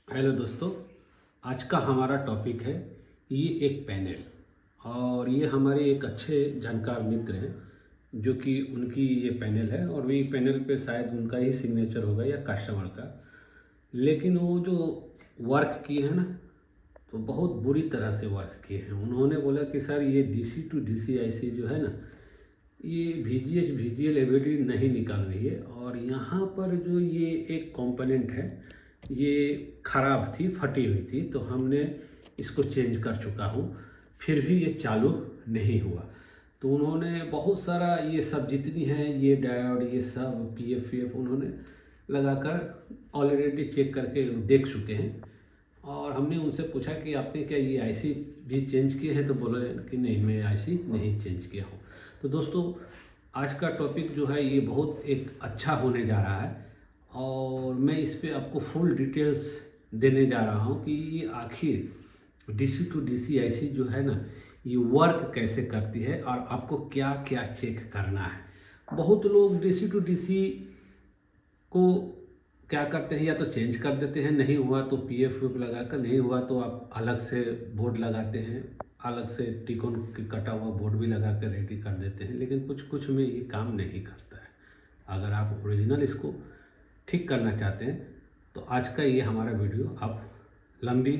Hello दोस्तों। आज का हमारा टॉपिक है ये एक पैनल। और ये हमारे एक अच्छे जानकार मित्र हैं जो कि उनकी ये पैनल है और ये पैनल पे शायद उनका ही सिग्नेचर होगा या कस्टमर का। लेकिन वो जो वर्क किए हैं ना, तो बहुत बुरी तरह से वर्क किए हैं। उन्होंने बोला कि सर ये डीसी टू डीसी आईसी जो है ना, ये VGH VGL एलईडी नहीं निकाल रही है। और यहाँ पर जो ये एक कंपोनेंट है ये ख़राब थी, फटी हुई थी, तो हमने इसको चेंज कर चुका हूँ, फिर भी ये चालू नहीं हुआ। तो उन्होंने बहुत सारा ये सब जितनी है ये डायोड ये सब PF उन्होंने लगाकर ऑलरेडी चेक करके देख चुके हैं। और हमने उनसे पूछा कि आपने क्या ये आईसी भी चेंज किए हैं, तो बोले कि नहीं, मैं आईसी नहीं चेंज किया हूँ। तो दोस्तों, आज का टॉपिक जो है ये बहुत एक अच्छा होने जा रहा है और मैं इस पे आपको फुल डिटेल्स देने जा रहा हूँ कि ये आखिर डीसी टू डीसी आईसी जो है ना, ये वर्क कैसे करती है और आपको क्या क्या चेक करना है। बहुत लोग डीसी टू डीसी को क्या करते हैं, या तो चेंज कर देते हैं, नहीं हुआ तो PF लगा कर, नहीं हुआ तो आप अलग से बोर्ड लगाते हैं, अलग से टिकोन कटा हुआ बोर्ड भी लगा कर रेडी कर देते हैं। लेकिन कुछ कुछ में ये काम नहीं करता है। अगर आप ओरिजिनल इसको ठीक करना चाहते हैं तो आज का ये हमारा वीडियो आप लंबी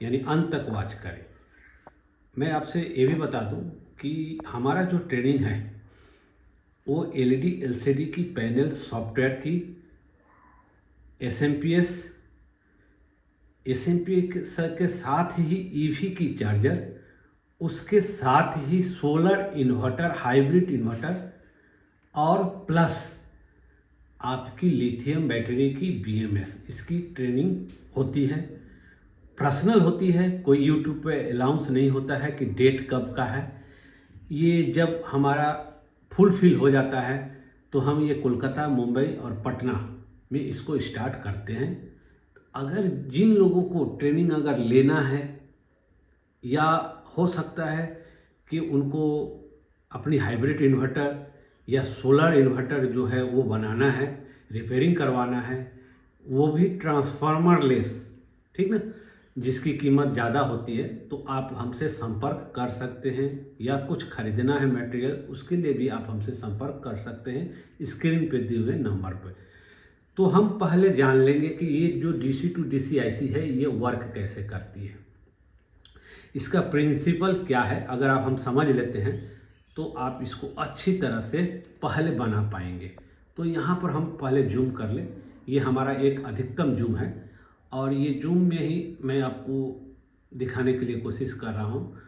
यानी अंत तक वॉच करें। मैं आपसे ये भी बता दूं कि हमारा जो ट्रेनिंग है वो LED LCD की पैनल सॉफ्टवेयर की एस एम के साथ ही EV की चार्जर, उसके साथ ही सोलर इन्वर्टर, हाइब्रिड इन्वर्टर और प्लस आपकी लिथियम बैटरी की BMS, इसकी ट्रेनिंग होती है। पर्सनल होती है, कोई यूट्यूब पे अनाउंस नहीं होता है कि डेट कब का है। ये जब हमारा फुलफिल हो जाता है तो हम ये कोलकाता, मुंबई और पटना में इसको स्टार्ट करते हैं। अगर जिन लोगों को ट्रेनिंग अगर लेना है, या हो सकता है कि उनको अपनी हाइब्रिड इन्वर्टर या सोलर इन्वर्टर जो है वो बनाना है, रिपेयरिंग करवाना है, वो भी ट्रांसफार्मर लेस, ठीक ना, जिसकी कीमत ज़्यादा होती है, तो आप हमसे संपर्क कर सकते हैं। या कुछ खरीदना है मटेरियल, उसके लिए भी आप हमसे संपर्क कर सकते हैं स्क्रीन पे दिए हुए नंबर पर। तो हम पहले जान लेंगे कि ये जो डीसी टू डीसी आईसी है ये वर्क कैसे करती है, इसका प्रिंसिपल क्या है। अगर आप हम समझ लेते हैं तो आप इसको अच्छी तरह से पहले बना पाएंगे। तो यहाँ पर हम पहले जूम कर लें। ये हमारा एक अधिकतम जूम है और ये जूम में ही मैं आपको दिखाने के लिए कोशिश कर रहा हूँ।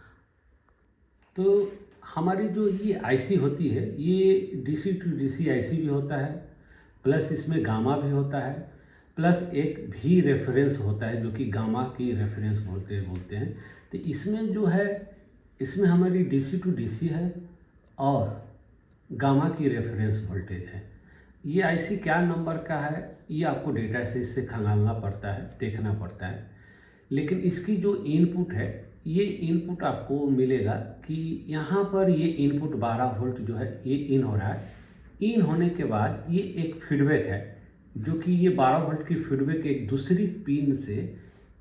तो हमारी जो ये आईसी होती है ये डीसी टू डीसी आईसी भी होता है, प्लस इसमें गामा भी होता है, प्लस एक भी रेफरेंस होता है जो कि गामा की रेफरेंस बोलते हैं। तो इसमें जो है, इसमें हमारी डीसी टू डीसी है और गामा की रेफरेंस वोल्टेज है। ये आईसी क्या नंबर का है ये आपको डेटा से इससे खंगालना पड़ता है, देखना पड़ता है। लेकिन इसकी जो इनपुट है, ये इनपुट आपको मिलेगा कि यहाँ पर ये इनपुट 12 वोल्ट जो है ये इन हो रहा है। इन होने के बाद ये एक फीडबैक है जो कि ये 12 वोल्ट की फीडबैक एक दूसरी पिन से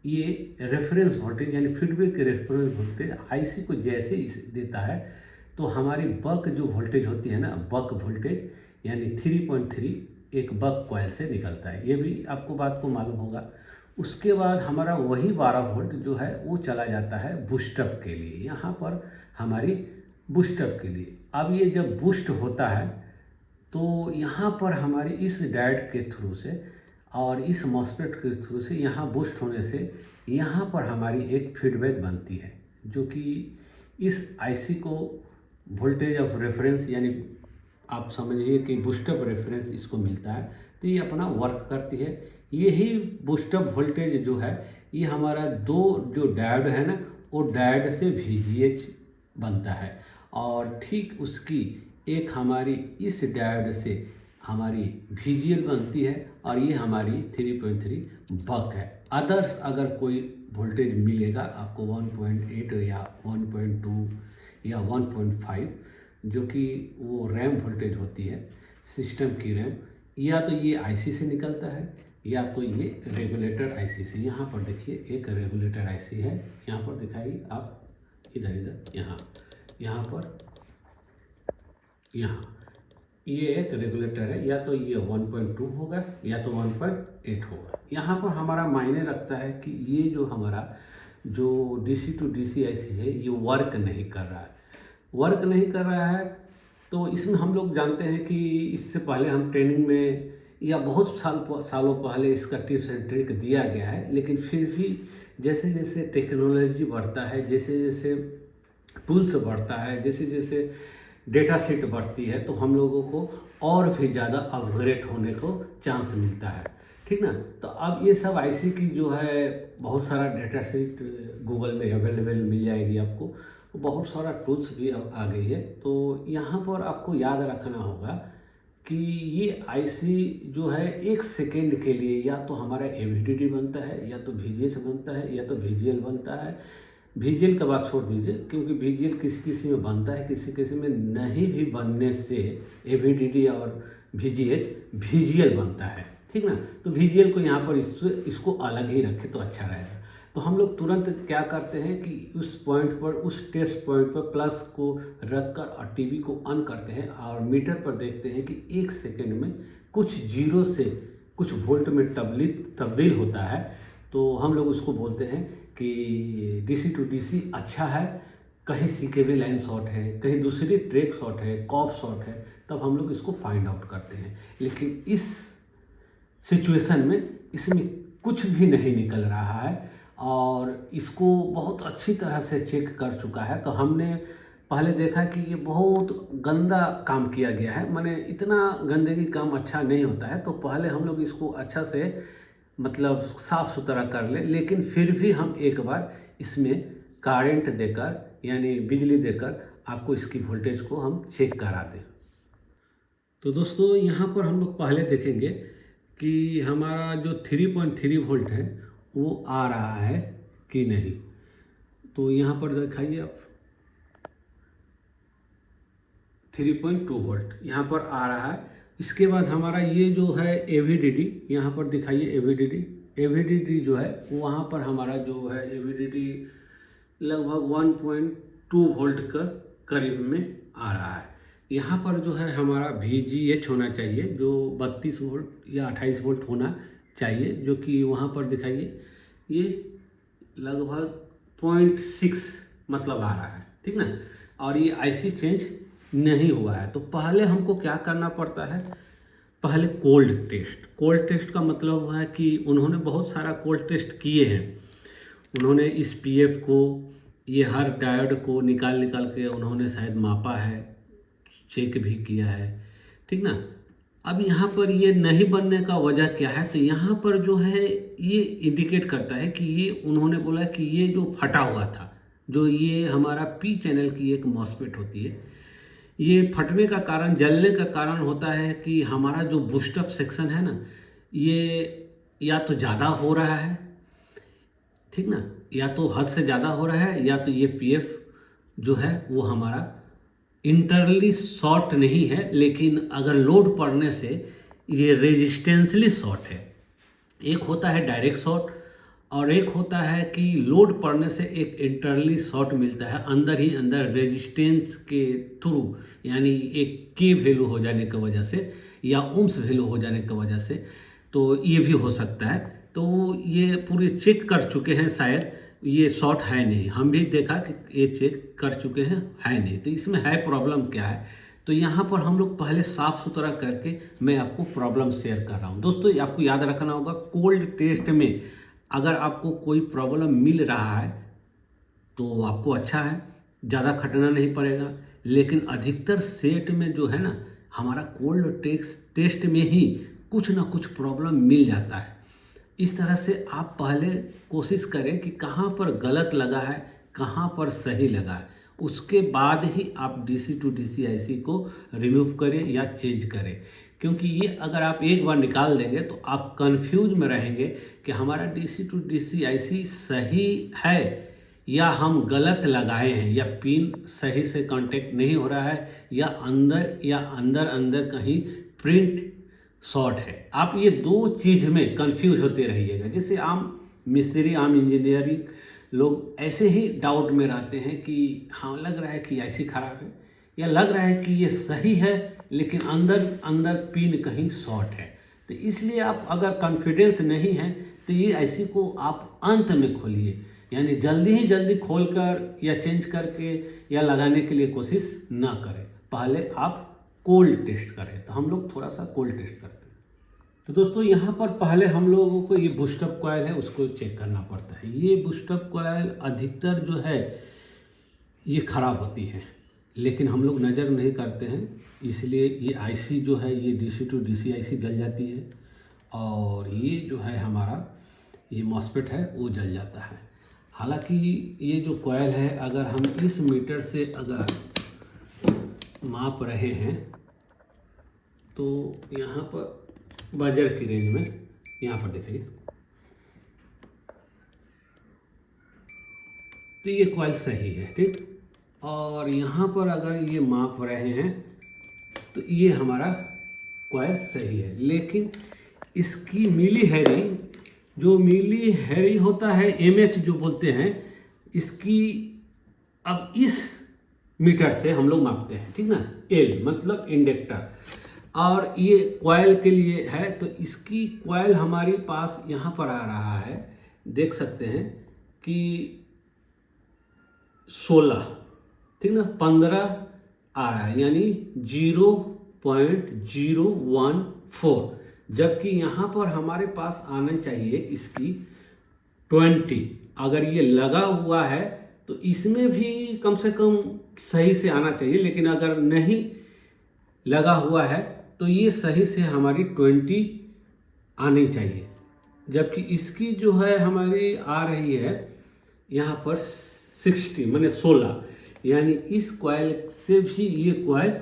ये रेफरेंस वोल्टेज यानी फीडबैक रेफरेंस वोल्टेज आईसी को जैसे इसे देता है, तो हमारी बक जो वोल्टेज होती है ना, बक वोल्टेज यानी 3.3 एक बक कॉइल से निकलता है। ये भी आपको बात को मालूम होगा। उसके बाद हमारा वही 12 वोल्ट जो है वो चला जाता है बूस्टअप के लिए, यहाँ पर हमारी बूस्टअप के लिए। अब ये जब बूस्ट होता है तो यहाँ पर हमारी इस डायोड के थ्रू से और इस मॉसफेट के थ्रू से यहाँ बूस्ट होने से यहाँ पर हमारी एक फीडबैक बनती है जो कि इस आईसी को वोल्टेज ऑफ रेफरेंस यानी आप समझिए कि बूस्टअप रेफरेंस इसको मिलता है। तो ये अपना वर्क करती है। यही बूस्टअप वोल्टेज जो है ये हमारा दो जो डायोड है ना, वो डायोड से VGH बनता है और ठीक उसकी एक हमारी इस डायोड से हमारी VGL बनती है और ये हमारी 3.3 बक है। अदर्स अगर कोई वोल्टेज मिलेगा आपको 1.8 या 1.2 या 1.5 जो कि वो रैम वोल्टेज होती है, सिस्टम की रैम, या तो ये आईसी से निकलता है या तो ये रेगुलेटर आईसी से। यहाँ पर देखिए एक रेगुलेटर आईसी है, यहाँ पर दिखाइए आप, इधर इधर यहाँ पर यहाँ ये एक रेगुलेटर है, या तो ये 1.2 होगा या तो 1.8 होगा। यहाँ पर हमारा मायने रखता है कि ये जो हमारा जो DC to DC IC है ये वर्क नहीं कर रहा है। वर्क नहीं कर रहा है तो इसमें हम लोग जानते हैं कि इससे पहले हम ट्रेनिंग में या बहुत सालों पहले इसका टिप्स एंड ट्रिक दिया गया है, लेकिन फिर भी जैसे जैसे टेक्नोलॉजी बढ़ता है, जैसे जैसे टूल्स बढ़ता है, जैसे जैसे डेटा सेट बढ़ती है, तो हम लोगों को और भी ज़्यादा अपग्रेड होने को चांस मिलता है, ठीक ना। तो अब ये सब आईसी की जो है बहुत सारा डेटा सेट गूगल में अवेलेबल मिल जाएगी आपको, बहुत सारा टूल्स भी अब आ गई है। तो यहाँ पर आपको याद रखना होगा कि ये आईसी जो है 1 सेकेंड के लिए या तो हमारा एवीडीडी बनता है, या तो VGH बनता है, या तो VGL बनता है। VGL का बात छोड़ दीजिए, क्योंकि VGL किसी किसी में बनता है, किसी किसी में नहीं भी बनने से एवीडीडी और VGH VGL बनता है, ठीक ना। तो VGL को यहाँ पर इसको अलग ही रखे तो अच्छा रहेगा। तो हम लोग तुरंत क्या करते हैं कि उस पॉइंट पर, उस टेस्ट पॉइंट पर प्लस को रखकर और टीवी को ऑन करते हैं और मीटर पर देखते हैं कि 1 सेकेंड में कुछ जीरो से कुछ वोल्ट में तब्दील होता है। तो हम लोग उसको बोलते हैं कि DC to DC अच्छा है, कहीं CKB लाइन शॉर्ट है, कहीं दूसरी ट्रैक शॉर्ट है, कॉफ शॉर्ट है, तब हम लोग इसको फाइंड आउट करते हैं। लेकिन इस सिचुएशन में इसमें कुछ भी नहीं निकल रहा है और इसको बहुत अच्छी तरह से चेक कर चुका है। तो हमने पहले देखा कि ये बहुत गंदा काम किया गया है, माने इतना गंदगी काम अच्छा नहीं होता है। तो पहले हम लोग इसको अच्छा से मतलब साफ़ सुथरा कर ले, लेकिन फिर भी हम एक बार इसमें करंट देकर यानी बिजली देकर आपको इसकी वोल्टेज को हम चेक करा दें। तो दोस्तों यहाँ पर हम लोग पहले देखेंगे कि हमारा जो 3.3 वोल्ट है वो आ रहा है कि नहीं। तो यहाँ पर दिखाइए आप 3.2 वोल्ट यहाँ पर आ रहा है। इसके बाद हमारा ये जो है AVDD, यहाँ पर दिखाइए AVDD जो है वहाँ पर हमारा जो है AVDD लगभग 1.2 वोल्ट का करीब में आ रहा है। यहाँ पर जो है हमारा VGH होना चाहिए जो 32 वोल्ट या 28 वोल्ट होना चाहिए, जो कि वहाँ पर दिखाइए ये लगभग 0.6 मतलब आ रहा है, ठीक ना। और ये IC चेंज नहीं हुआ है। तो पहले हमको क्या करना पड़ता है, पहले कोल्ड टेस्ट का मतलब है कि उन्होंने बहुत सारा कोल्ड टेस्ट किए हैं। उन्होंने इस PF को, ये हर डायोड को निकाल के उन्होंने शायद मापा है, चेक भी किया है, ठीक ना। अब यहाँ पर ये नहीं बनने का वजह क्या है, तो यहाँ पर जो है ये इंडिकेट करता है कि ये उन्होंने बोला कि ये जो फटा हुआ था, जो ये हमारा P चैनल की एक मॉसफेट होती है, ये फटने का कारण, जलने का कारण होता है कि हमारा जो बूस्टअप सेक्शन है ना, ये या तो ज़्यादा हो रहा है, ठीक ना, या तो हद से ज़्यादा हो रहा है, या तो ये PF जो है वो हमारा इंटरनली शॉर्ट नहीं है, लेकिन अगर लोड पड़ने से ये रेजिस्टेंसली शॉर्ट है। एक होता है डायरेक्ट शॉर्ट और एक होता है कि लोड पड़ने से एक इंटरनली शॉर्ट मिलता है अंदर ही अंदर रेजिस्टेंस के थ्रू, यानी एक के वैल्यू हो जाने की वजह से या ओम्स वैल्यू हो जाने की वजह से, तो ये भी हो सकता है। तो ये पूरे चेक कर चुके हैं, शायद ये शॉर्ट है नहीं, हम भी देखा कि ये चेक कर चुके हैं, है नहीं। तो इसमें है प्रॉब्लम क्या है, तो यहाँ पर हम लोग पहले साफ़ सुथरा करके मैं आपको प्रॉब्लम शेयर कर रहा हूँ। दोस्तों आपको याद रखना होगा, कोल्ड टेस्ट में अगर आपको कोई प्रॉब्लम मिल रहा है तो आपको अच्छा है, ज़्यादा खटना नहीं पड़ेगा। लेकिन अधिकतर सेट में जो है ना, हमारा कोल्ड टेस्ट में ही कुछ ना कुछ प्रॉब्लम मिल जाता है। इस तरह से आप पहले कोशिश करें कि कहाँ पर गलत लगा है, कहाँ पर सही लगा है, उसके बाद ही आप DC to DC IC को रिमूव करें या चेंज करें। क्योंकि ये अगर आप एक बार निकाल देंगे तो आप कंफ्यूज में रहेंगे कि हमारा DC to DC IC सही है या हम गलत लगाए हैं, या पिन सही से कांटेक्ट नहीं हो रहा है, या अंदर कहीं प्रिंट शॉर्ट है। आप ये दो चीज़ में कंफ्यूज होते रहिएगा। जैसे आम मिस्त्री, आम इंजीनियरिंग लोग ऐसे ही डाउट में रहते हैं कि हाँ लग रहा है कि ऐसी खराब है, या लग रहा है कि ये सही है लेकिन अंदर अंदर पिन कहीं शॉर्ट है। तो इसलिए आप अगर कॉन्फिडेंस नहीं है तो ये ऐसी को आप अंत में खोलिए, यानी जल्दी ही जल्दी खोलकर या चेंज करके या लगाने के लिए कोशिश ना करें। पहले आप कोल्ड टेस्ट करें। तो हम लोग थोड़ा सा कोल्ड टेस्ट करते हैं। तो दोस्तों यहाँ पर पहले हम लोगों को ये बूस्टअप कॉइल है उसको चेक करना पड़ता है। ये बूस्टअप कॉइल अधिकतर जो है ये ख़राब होती है, लेकिन हम लोग नज़र नहीं करते हैं, इसलिए ये आईसी जो है ये डीसी टू डीसी आईसी जल जाती है, और ये जो है हमारा ये मॉस्फेट है वो जल जाता है। हालांकि ये जो कॉइल है अगर हम इस मीटर से अगर माप रहे हैं तो यहाँ पर बाजार की रेंज में यहाँ पर देखिए तो ये कॉइल सही है, ठीक। और यहाँ पर अगर ये माप रहे हैं तो ये हमारा कॉइल सही है, लेकिन इसकी मिली हैरी, जो मिली हैरी होता है एमएच जो बोलते हैं, इसकी अब इस मीटर से हम लोग मापते हैं, ठीक ना। एल मतलब इंडक्टर, और ये कॉइल के लिए है। तो इसकी कॉइल हमारे पास यहाँ पर आ रहा है, देख सकते हैं कि 16, ठीक ना, 15 आ रहा है, यानी 0.014, जबकि यहाँ पर हमारे पास आना चाहिए इसकी 20। अगर ये लगा हुआ है तो इसमें भी कम से कम सही से आना चाहिए, लेकिन अगर नहीं लगा हुआ है तो ये सही से हमारी 20 आनी चाहिए, जबकि इसकी जो है हमारी आ रही है यहाँ पर 60 माने 16, यानी इस कॉइल से भी ये कॉइल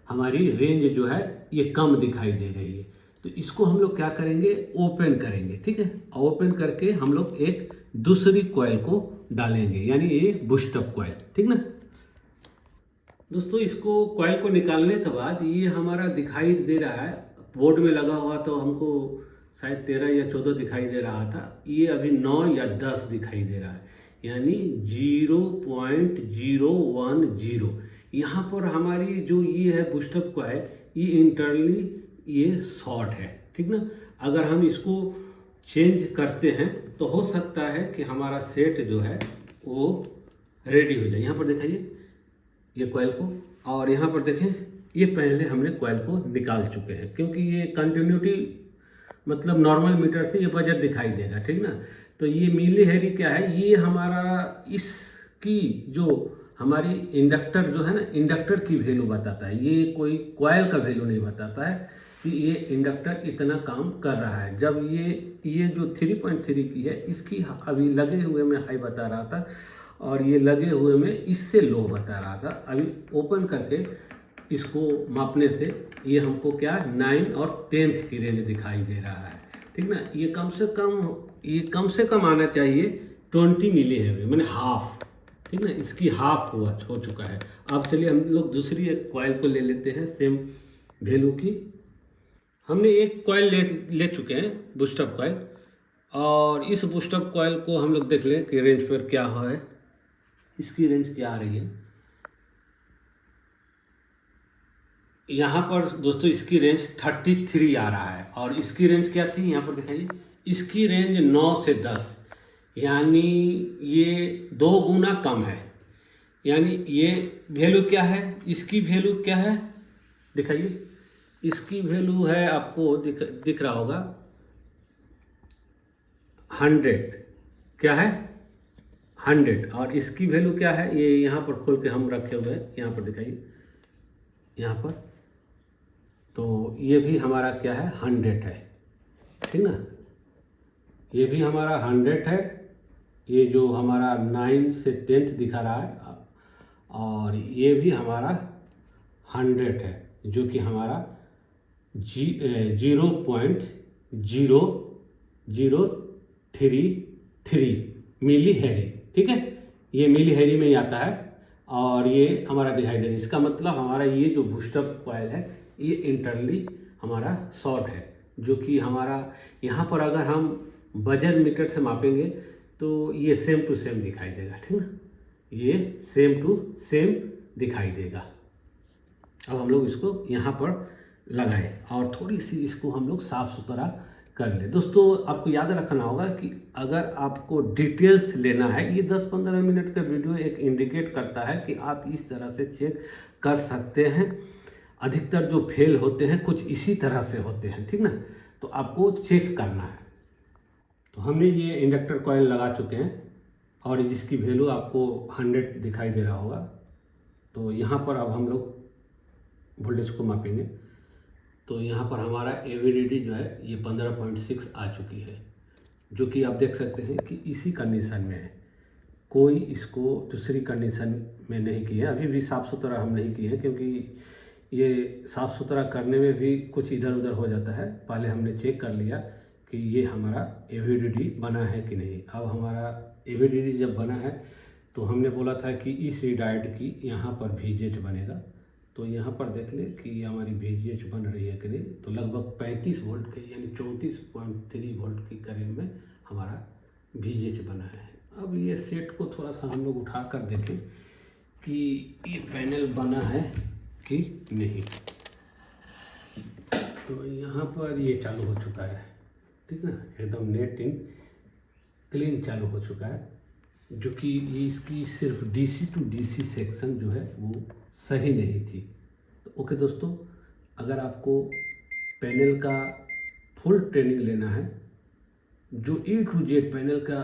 हमारी रेंज जो है ये कम दिखाई दे रही है। तो इसको हम लोग क्या करेंगे, ओपन करेंगे, ठीक है। ओपन करके हम लोग एक दूसरी कॉइल को डालेंगे, यानी ये बूस्टअप कॉइल, ठीक ना। दोस्तों इसको कॉइल को निकालने के बाद ये हमारा दिखाई दे रहा है, बोर्ड में लगा हुआ तो हमको शायद 13 या 14 दिखाई दे रहा था, ये अभी 9 या 10 दिखाई दे रहा है, यानी 0.010। यहाँ पर हमारी जो ये है बूस्टअप कॉइल, ये इंटरनली ये शॉर्ट है, ठीक ना। अगर हम इसको चेंज करते हैं तो हो सकता है कि हमारा सेट जो है वो रेडी हो जाए। यहाँ पर दिखाइए ये कॉइल को, और यहाँ पर देखें ये पहले हमने कॉइल को निकाल चुके हैं, क्योंकि ये कंटिन्यूटी मतलब नॉर्मल मीटर से ये बजट दिखाई देगा, ठीक ना। तो ये मिली हैरी क्या है, ये हमारा इसकी जो हमारी इंडक्टर जो है ना, इंडक्टर की वैल्यू बताता है, ये कोई कॉइल का वैल्यू नहीं बताता है कि ये इंडक्टर इतना काम कर रहा है। जब ये जो 3.3 की है इसकी अभी लगे हुए में हाई बता रहा था, और ये लगे हुए में इससे लो बता रहा था। अभी ओपन करके इसको मापने से ये हमको क्या 9 और 10th की रेंज दिखाई दे रहा है, ठीक ना। ये कम से कम आना चाहिए 20 मिली है, मैंने हाफ, ठीक ना, इसकी हाफ हो चुका है। अब चलिए हम लोग दूसरी एक कॉइल को ले लेते हैं सेम वैल्यू की। हमने एक कॉइल ले चुके हैं बूस्टअप कॉइल, और इस बूस्टअप कॉइल को हम लोग देख लें कि रेंज पर क्या है, इसकी रेंज क्या आ रही है। यहाँ पर दोस्तों इसकी रेंज 33 आ रहा है, और इसकी रेंज क्या थी यहाँ पर दिखाइए, इसकी रेंज 9 से 10, यानी ये 2 गुना कम है। यानी ये वैल्यू क्या है, इसकी वैल्यू क्या है दिखाइए, इसकी वैल्यू है आपको दिख रहा होगा 100, क्या है 100, और इसकी वैल्यू क्या है, ये यहाँ पर खोल के हम रखे हुए हैं, यहाँ पर दिखाइए यहाँ पर, तो ये भी हमारा क्या है 100 है, ठीक ना। ये भी हमारा 100 है, ये जो हमारा 9 से 10th दिखा रहा है, और ये भी हमारा 100 है, जो कि हमारा 0.0033 मिली हैरी, ठीक है। ये मिली हैरी में ही आता है, और ये हमारा दिखाई दे रहा है। इसका मतलब हमारा ये जो बूस्टअप कॉइल है ये इंटरनली हमारा शॉर्ट है, जो कि हमारा यहाँ पर अगर हम वजन मीटर से मापेंगे तो ये सेम टू सेम दिखाई देगा, ठीक ना, ये सेम टू सेम दिखाई देगा। अब हम लोग इसको यहाँ पर लगाएं और थोड़ी सी इसको हम लोग साफ़ सुथरा कर ले। दोस्तों आपको याद रखना होगा कि अगर आपको डिटेल्स लेना है, ये 10-15 मिनट का वीडियो एक इंडिकेट करता है कि आप इस तरह से चेक कर सकते हैं। अधिकतर जो फेल होते हैं कुछ इसी तरह से होते हैं, ठीक ना, तो आपको चेक करना है। तो हमने ये इंडक्टर कॉइल लगा चुके हैं और जिसकी वैल्यू आपको 100 दिखाई दे रहा होगा। तो यहाँ पर अब हम लोग वोल्टेज को मापेंगे। तो यहाँ पर हमारा AVDD जो है ये 15.6 आ चुकी है, जो कि आप देख सकते हैं कि इसी कंडीशन में है, कोई इसको दूसरी कंडीशन में नहीं की है। अभी भी साफ़ सुथरा हम नहीं किए हैं क्योंकि ये साफ़ सुथरा करने में भी कुछ इधर उधर हो जाता है। पहले हमने चेक कर लिया कि ये हमारा AVDD बना है कि नहीं। अब हमारा AVDD जब बना है तो हमने बोला था कि इस डायोड की यहाँ पर VGH बनेगा। तो यहाँ पर देख ले कि हमारी VGH बन रही है कि नहीं। तो लगभग 35 वोल्ट के यानी 34.3 वोल्ट के करीब में हमारा VGH बना है। अब ये सेट को थोड़ा सा हम लोग उठा कर देखें कि ये पैनल बना है कि नहीं। तो यहाँ पर ये चालू हो चुका है, ठीक ना, एकदम नेट इन क्लीन चालू हो चुका है, जो कि ये इसकी सिर्फ DC टू DC सेक्शन जो है वो सही नहीं थी। तो ओके दोस्तों, अगर आपको पैनल का फुल ट्रेनिंग लेना है, जो A to Z पैनल का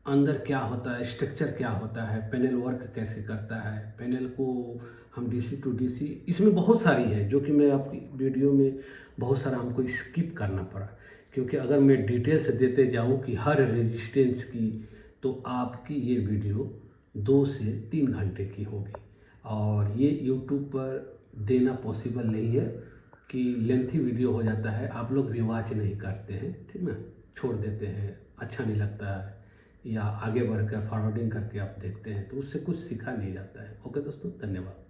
अंदर क्या होता है, स्ट्रक्चर क्या होता है, पैनल वर्क कैसे करता है, पैनल को हम DC टू DC, इसमें बहुत सारी है जो कि मैं आपकी वीडियो में बहुत सारा हमको स्किप करना पड़ा, क्योंकि अगर मैं डिटेल्स देते जाऊं कि हर रेजिस्टेंस की, तो आपकी ये वीडियो 2 से 3 घंटे की होगी और ये YouTube पर देना पॉसिबल नहीं है कि लेंथी वीडियो हो जाता है, आप लोग भी वॉच नहीं करते हैं, ठीक ना, छोड़ देते हैं, अच्छा नहीं लगता है, या आगे बढ़कर फॉरवर्डिंग करके आप देखते हैं तो उससे कुछ सीखा नहीं जाता है। ओके दोस्तों, धन्यवाद।